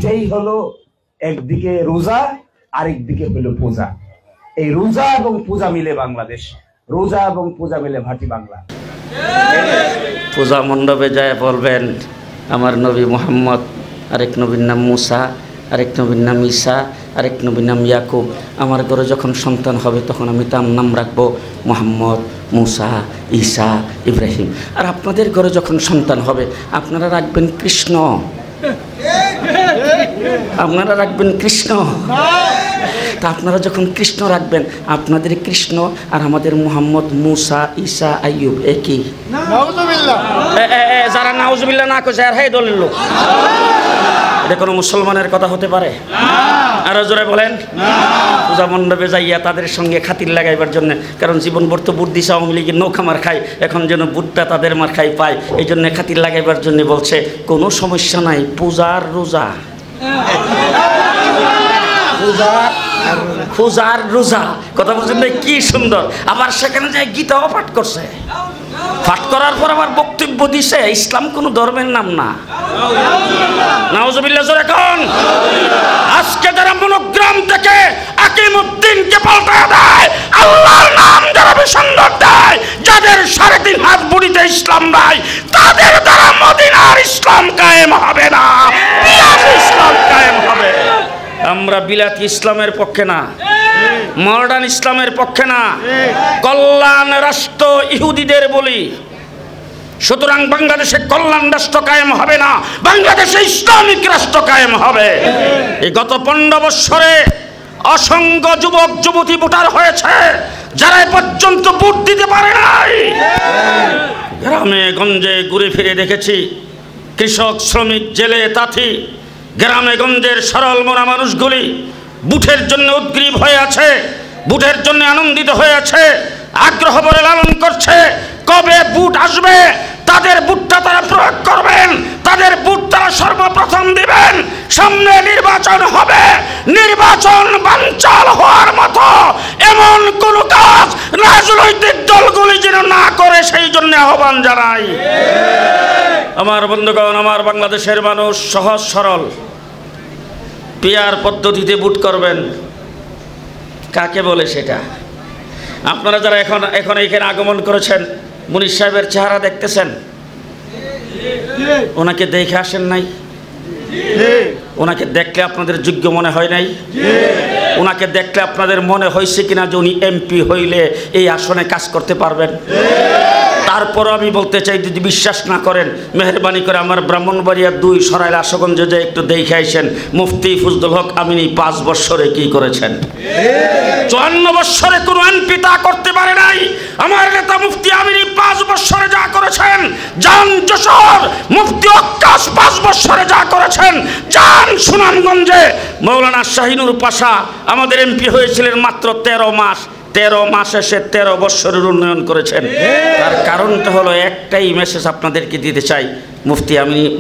এইটাই হলো একদিকে রোজা, আরেকদিকে হলো পূজা। এই রোজা এবং পূজা মিলে বাংলাদেশ, রোজা এবং পূজা মিলে ভাটি বাংলা। পূজা মণ্ডপে যায় বলবেন আমার নবী মুহাম্মদ, আরেক নবীর নাম মুসা, আরেক নবীর নাম ঈসা, আরেক নবীর নাম ইয়াকুব। আমার ঘরে যখন সন্তান হবে তখন আমি তার নাম রাখবো মুহাম্মদ, মুসা, ঈসা, ইব্রাহিম। আর আপনাদের ঘরে যখন সন্তান হবে আপনারা রাখবেন কৃষ্ণ, আপনারা রাখবেন কৃষ্ণ। তা আপনারা যখন কৃষ্ণ রাখবেন, আপনাদের কৃষ্ণ আর আমাদের মুহাম্মদ, মুসা, ঈসা, আইয়ুব একই। যারা নাউজুবিল্লাহ না কইছে আর হেই দলিল লোক, এটা কোনো মুসলমানের কথা হতে পারে? আরো জোরে বলেন। পূজা মণ্ডপে যাইয়া তাদের সঙ্গে খাতির লাগাইবার জন্য, কারণ জীবনভর তো বুট দিছে আওয়ামী লীগের নৌকা মার খায়, এখন যেন বুটটা তাদের মার খাই পায়, এই জন্য খাতির লাগাইবার জন্য বলছে কোনো সমস্যা নাই, পূজার রোজা, পূজার রোজা। কথা বলছেন কি সুন্দর। আবার সেখানে যায় গীতাও পাঠ করছে, পাঠ করার পর আবার বক্তব্য দিছে ইসলাম কোন ধর্মের নাম না। নাউজুবিল্লাহ জোরে কোন। আজকে যারা মনোগ্রাম থেকে আকিমউদ্দিনকে পাল্টায় দেয়, আল্লাহর নাম যারা বিসর্জন দেয়, যাদের 3.5 হাত বুড়িতে ইসলাম নাই, তাদের দ্বারা মদিনার ইসলাম কায়েম হবে না, বিলাতি ইসলাম কায়েম হবে। আমরা বিলাতি ইসলামের পক্ষে না, মডার্ন ইসলামের পক্ষে না, কল্যাণ রাষ্ট্র ইহুদিদের বলি। সুতরাং বাংলাদেশে কল্যাণ রাষ্ট্র কায়েম হবে না, বাংলাদেশে ইসলামিক রাষ্ট্র কায়েম হবে। এই গত 15 বছরে অসংখ্য যুবক যুবতী ভোটার হয়েছে যারা পর্যন্ত ভোট দিতে পারে নাই। গ্রামে গঞ্জে ঘুরে ফিরে দেখেছি কৃষক, শ্রমিক, জেলে, তাঁতি, গ্রামে গঞ্জের সরল মনা মানুষগুলি বুটের জন্য উদ্গ্রীব হয়ে আছে, বুটের জন্য আনন্দিত হয়ে আছে, আগ্রহ ভরে লালন করছে কবে বুট আসবে, তাদের বুটটা তারা প্রয়োগ করবেন, তাদের বুট তারা সর্বপ্রথম দিবেন। সামনে নির্বাচন হবে, নির্বাচন বানচাল হওয়ার মতো এমন কোন কাজ রাজনৈতিক দলগুলি যেন না করে, সেই জন্য আহ্বান জানাই। আমার বন্ধুগণ, আমার বাংলাদেশের মানুষ সহজ সরল, পিয়ার পদ্ধতিতে ভোট করবেন। কাকে বলে সেটা? আপনারা যারা এখন এখানে আগমন করেছেন, মুনির সাহেবের চেহারা দেখতেছেন, ওনাকে দেখে আসেন নাই? ওনাকে দেখলে আপনাদের যোগ্য মনে হয় নাই? ওনাকে দেখলে আপনাদের মনে হয়েছে কিনা যে উনি এমপি হইলে এই আসনে কাজ করতে পারবেন? তারপরও আমি বলতে চাই, যদি বিশ্বাস না করেন মেহরবানি করে আমার ব্রাহ্মণবাড়িয়া 2 সরাইল আশুগঞ্জে যে একটু দেখে আইসেন, মুফতি ফজলুল হক আমিনী 5 বছরে কি করেছেন। 54 বছরে কোন এমপি তা করতে পারে নাই। আমার নেতা মুফতি আমিনী 5 বছরে যা করেছেন, জান যশোর মুফতি আক্কাস 5 বছরে যা করেছেন, জান সুনামগঞ্জে মৌলানা শাহিনুর পাশা আমাদের এমপি হয়েছিলেন মাত্র 13 মাস। 13 মাস এসে 13 বছরের উন্নয়ন করেছেন। তার কারণটা হলো একটাই মেসেজ আপনাদেরকে দিতে চাই।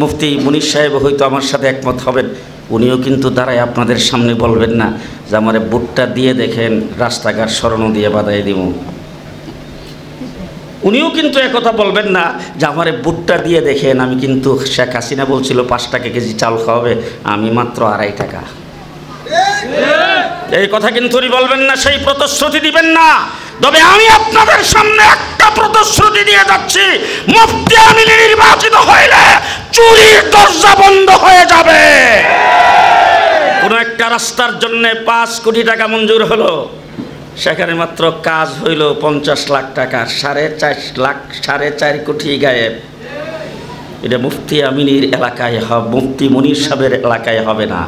মুফতি মুনির সাহেব হয়তো আমার সাথে একমত হবেন, উনিও কিন্তু দাঁড়ায় আপনাদের সামনে বলবেন না যে আমার বুটটা দিয়ে দেখেন রাস্তাঘাট স্মরণ দিয়ে বাধাই দিব। উনিও কিন্তু একথা বলবেন না যে আমার বুটটা দিয়ে দেখেন, আমি কিন্তু শেখ হাসিনা বলছিল 5 টাকা কেজি চাল খাওয়াবে, আমি মাত্র 2.5 টাকা। এই কথা কিন্তু উনি বলবেন না, সেই প্রতিশ্রুতি দিবেন না। তবে আমি আপনাদের সামনে একটা প্রতিশ্রুতি দিয়ে যাচ্ছি, মুফতি আমিনী নির্বাচিত হইলে চুরির দরজা বন্ধ হয়ে যাবে। কোন একটা রাস্তার জন্য 5 কোটি টাকা মঞ্জুর হলো, সেখানে মাত্র কাজ হইল 50 লাখ টাকা, 4.5 কোটি গায়েব। এটা মুফতি আমিনীর এলাকায় হবে, মুফতি মুনির সাহেবের এলাকায় হবে না।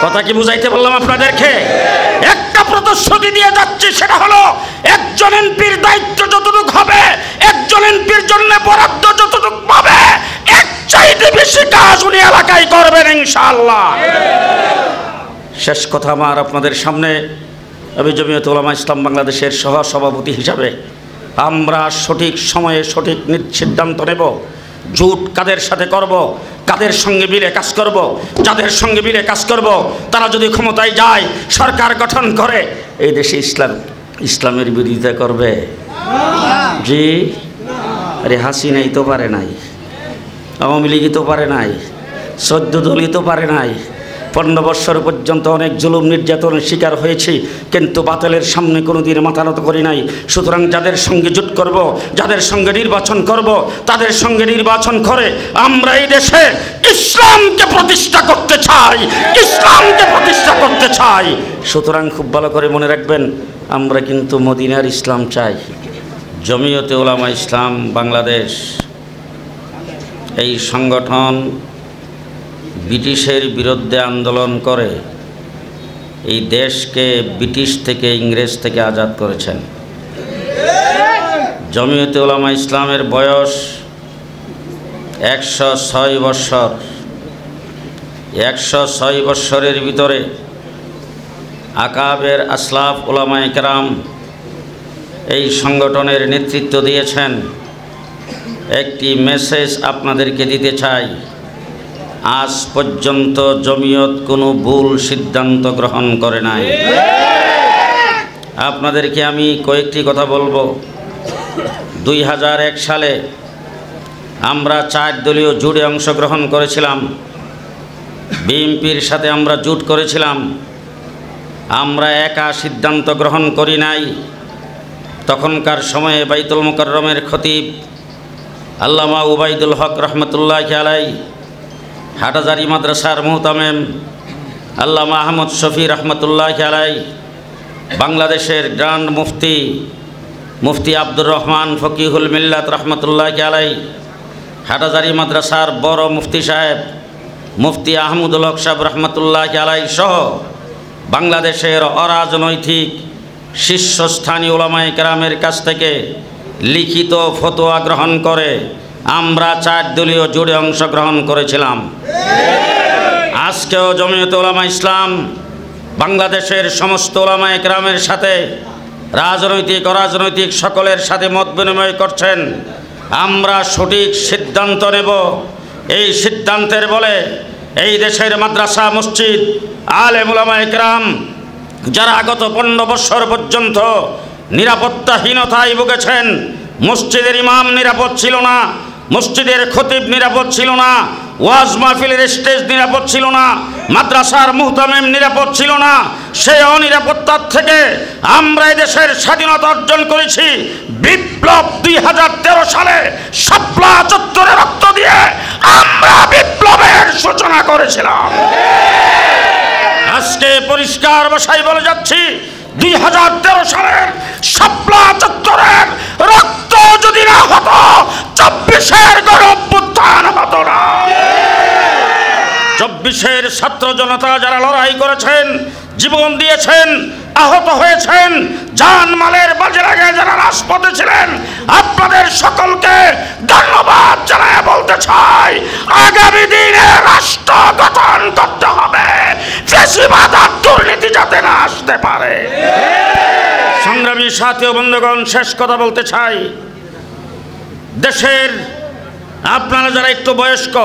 কথা কি বুঝাইতে বললাম আপনাদেরকে? একটা প্রতিশ্রুতি দিয়ে যাচ্ছি, সেটা হলো একজন এমপির দায়িত্ব যতটুকু হবে, একজন এমপির জন্য বরাদ্দ যতটুকু পাবে, এর চাইতে বেশি কাজ উনি এলাকায় করবেন ইনশাআল্লাহ। শেষ কথা আমার আপনাদের সামনে, আমি জমিয়তুল উলামা ইসলাম বাংলাদেশের সহ সভাপতি হিসাবে আমরা সঠিক সময়ে সঠিক সিদ্ধান্ত নেব। জোট কাদের সাথে করব, কাদের সঙ্গে মিলে কাজ করব, যাদের সঙ্গে মিলে কাজ করব তারা যদি ক্ষমতায় যায়, সরকার গঠন করে, এই দেশে ইসলামের বিরোধিতা করবে? জি, আরে হাসিনাই তো পারে নাই, আওয়ামী লীগই তো পারে নাই, 14 দলই তো পারে নাই। 15 বৎসর পর্যন্ত অনেক জুলুম নির্যাতনের শিকার হয়েছি, কিন্তু বাতিলের সামনে কোনোদিন মাথা নত করি নাই। সুতরাং যাদের সঙ্গে জোট করব, যাদের সঙ্গে নির্বাচন করব, তাদের সঙ্গে নির্বাচন করে আমরা এই দেশে ইসলামকে প্রতিষ্ঠা করতে চাই, ইসলামকে প্রতিষ্ঠা করতে চাই। সুতরাং খুব ভালো করে মনে রাখবেন, আমরা কিন্তু মদিনার ইসলাম চাই। জমিয়তে উলামা ইসলাম বাংলাদেশ এই সংগঠন ব্রিটিশের বিরুদ্ধে আন্দোলন করে এই দেশকে ব্রিটিশ থেকে, ইংরেজ থেকে আজাদ করেছেন। জমিয়তে উলামা ইসলামের বয়স 106 বৎসর। 106 বৎসরের ভিতরে আকাবের আসলাফ উলামায়ে কেরাম এই সংগঠনের নেতৃত্ব দিয়েছেন। একটি মেসেজ আপনাদেরকে দিতে চাই, আজ পর্যন্ত জমিয়ত কোনো ভুল সিদ্ধান্ত গ্রহণ করে নাই। আপনাদেরকে আমি কয়েকটি কথা বলবো। 2001 সালে আমরা 4 দলীয় জোটে অংশগ্রহণ করেছিলাম। বিএনপির সাথে আমরা জোট করেছিলাম। আমরা একা সিদ্ধান্ত গ্রহণ করি নাই। তখনকার সময়ে বাইতুল মুকাররমের খতিব আল্লামা উবাইদুল হক রহমতুল্লাহ আলাই, হাটাজারি মাদ্রাসার মুহতামেম আল্লামা আহমদ শফি রহমতুল্লাহ আলাই, বাংলাদেশের গ্র্যান্ড মুফতি আব্দুর রহমান ফকিহুল মিল্লাত রহমতুল্লাহ আলাই, হাটাজারি মাদ্রাসার বড় মুফতি সাহেব মুফতি আহমদুল হক সাহেব রহমতুল্লাহ আলাই সহ বাংলাদেশের অরাজনৈতিক শীর্ষস্থানীয় উলামায়ে কেরামের কাছ থেকে লিখিত ফতোয়া গ্রহণ করে আমরা 4 দলীয় জোটে অংশগ্রহণ করেছিলাম। আজকেও জমিয়তে উলামা ইসলাম বাংলাদেশের সমস্ত উলামায়ে কেরামের সাথে, রাজনৈতিক অরাজনৈতিক সকলের সাথে মত বিনিময় করছেন। আমরা সঠিক সিদ্ধান্ত নেব। এই সিদ্ধান্তের বলে এই দেশের মাদ্রাসা, মসজিদ, আলেম উলামায়ে কেরাম যারা গত 15 বৎসর পর্যন্ত নিরাপত্তাহীনতায় ভুগেছেন, মসজিদের ইমাম নিরাপদ ছিল না, মসজিদের খতিব নিরাপদ ছিল না, ওয়াজ মাহফিলের স্টেজ নিরাপদ ছিল না, মাদ্রাসার মুহতামিম নিরাপদ ছিল না, সেই অনিরাপত্তার থেকে আমরা এই দেশের স্বাধীনতা অর্জন করেছি। বিপ্লব 2013 সালে শাপলা চত্বরে রক্ত দিয়ে আমরা বিপ্লবের সূচনা করেছিলাম। আজকে পরিষ্কার ভাষায় বলে যাচ্ছি, 2013 সালের শাপলা চত্বরের রক্ত যদি না হতো, 24-এর গণঅভ্যুত্থান হতো না। 24-এর ছাত্র জনতা যারা লড়াই করেছেন, জীবন দিয়েছেন, আহত হয়েছেন, জানমালের বাজে লাগে যারা রাজপথে ছিলেন, আপনাদের সকলকে ধন্যবাদ জানায় বলতে চাই, আগামী দিনে রাষ্ট্র গঠন করতে হবে, ফ্যাসিবাদ আর দুর্নীতি যাতে না আসতে পারে। সংগ্রামী সাথী ও বন্ধুগণ, শেষ কথা বলতে চাই, দেশের আপনারা যারা একটু বয়স্ক,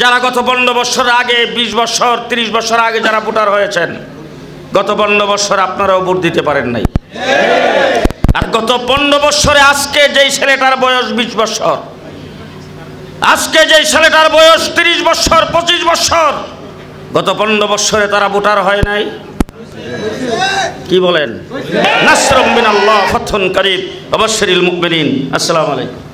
যারা গত 15 বৎসর আগে, 20 বৎসর 30 বৎসর আগে যারা ভোটার হয়েছেন, গত 15 বৎসর আপনারাও ভোট দিতে পারেন নাই। আর গত 15 বৎসরে আজকে যেই ছেলেটার বয়স 20 বৎসর, আজকে যেই ছেলেটার বয়স 30 বৎসর 25 বৎসর, গত 15 বৎসরে তারা ভোটার হয় নাই। কি বলেন? নাসরুম মিনাল্লাহ, ফাতহুন করিব, ওয়া বাশশিরিল মুমিনিন। আসসালামু আলাইকুম।